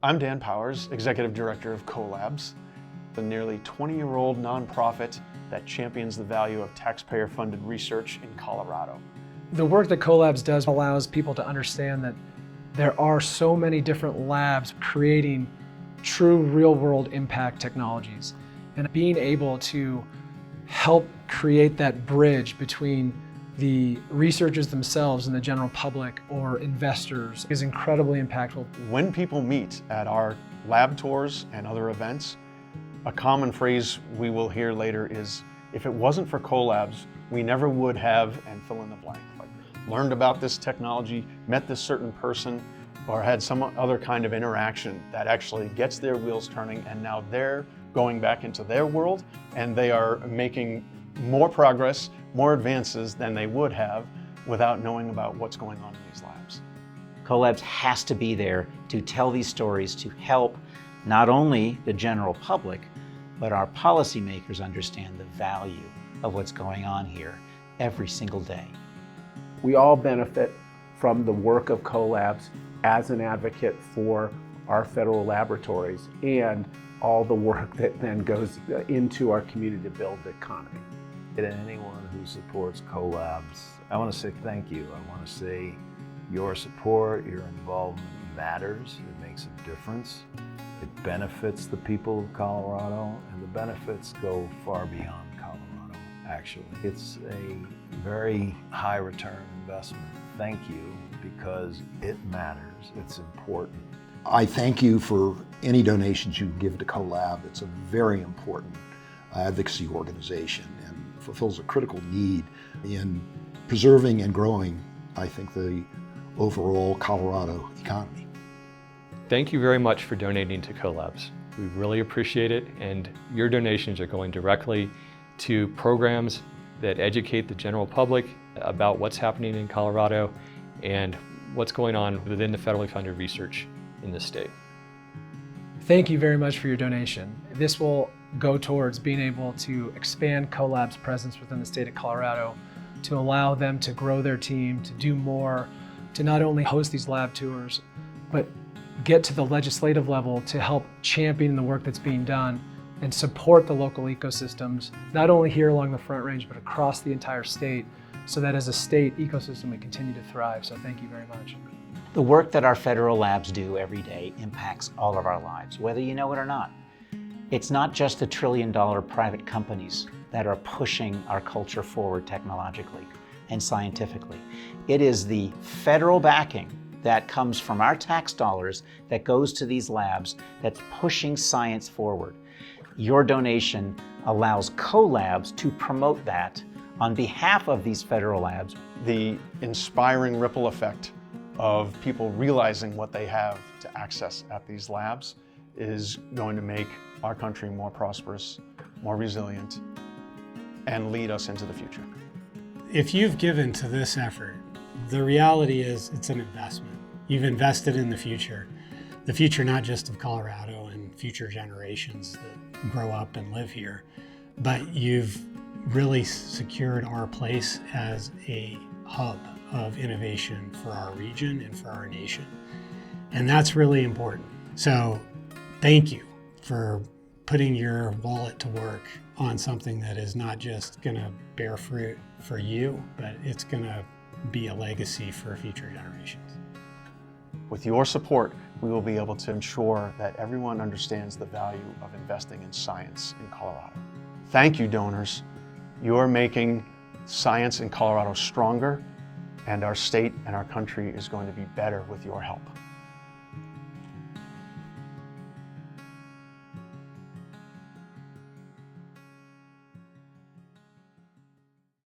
I'm Dan Powers, Executive Director of CoLabs, the nearly 20-year-old nonprofit that champions the value of taxpayer-funded research in Colorado. The work that CoLabs does allows people to understand that there are so many different labs creating true real-world impact technologies. And being able to help create that bridge between the researchers themselves and the general public or investors is incredibly impactful. When people meet at our lab tours and other events, a common phrase we will hear later is, if it wasn't for CoLabs, we never would have, and fill in the blank. Like, learned about this technology, met this certain person, or had some other kind of interaction that actually gets their wheels turning, and now they're going back into their world and they are making more progress, more advances than they would have without knowing about what's going on in these labs. CoLabs has to be there to tell these stories, to help not only the general public, but our policymakers understand the value of what's going on here every single day. We all benefit from the work of CoLabs as an advocate for our federal laboratories and all the work that then goes into our community to build the economy. And anyone who supports CoLabs, I want to say thank you. I want to say your support, your involvement matters. It makes a difference. It benefits the people of Colorado, and the benefits go far beyond Colorado, actually. It's a very high return investment. Thank you, because it matters. It's important. I thank you for any donations you give to CoLab. It's a very important advocacy organization and fulfills a critical need in preserving and growing, I think, the overall Colorado economy. Thank you very much for donating to CoLabs. We really appreciate it, and your donations are going directly to programs that educate the general public about what's happening in Colorado and what's going on within the federally funded research in the state. Thank you very much for your donation. This will go towards being able to expand CoLab's presence within the state of Colorado, to allow them to grow their team, to do more, to not only host these lab tours, but get to the legislative level to help champion the work that's being done and support the local ecosystems, not only here along the Front Range, but across the entire state, so that as a state ecosystem we continue to thrive. So thank you very much. The work that our federal labs do every day impacts all of our lives, whether you know it or not. It's not just the trillion-dollar private companies that are pushing our culture forward technologically and scientifically. It is the federal backing that comes from our tax dollars that goes to these labs that's pushing science forward. Your donation allows CoLabs to promote that on behalf of these federal labs. The inspiring ripple effect of people realizing what they have to access at these labs is going to make our country more prosperous, more resilient, and lead us into the future. If you've given to this effort, the reality is it's an investment. You've invested in the future not just of Colorado and future generations that grow up and live here, but you've really secured our place as a hub of innovation for our region and for our nation. And that's really important. So thank you for putting your wallet to work on something that is not just gonna bear fruit for you, but it's gonna be a legacy for future generations. With your support, we will be able to ensure that everyone understands the value of investing in science in Colorado. Thank you, donors. You're making science in Colorado stronger, and our state and our country is going to be better with your help.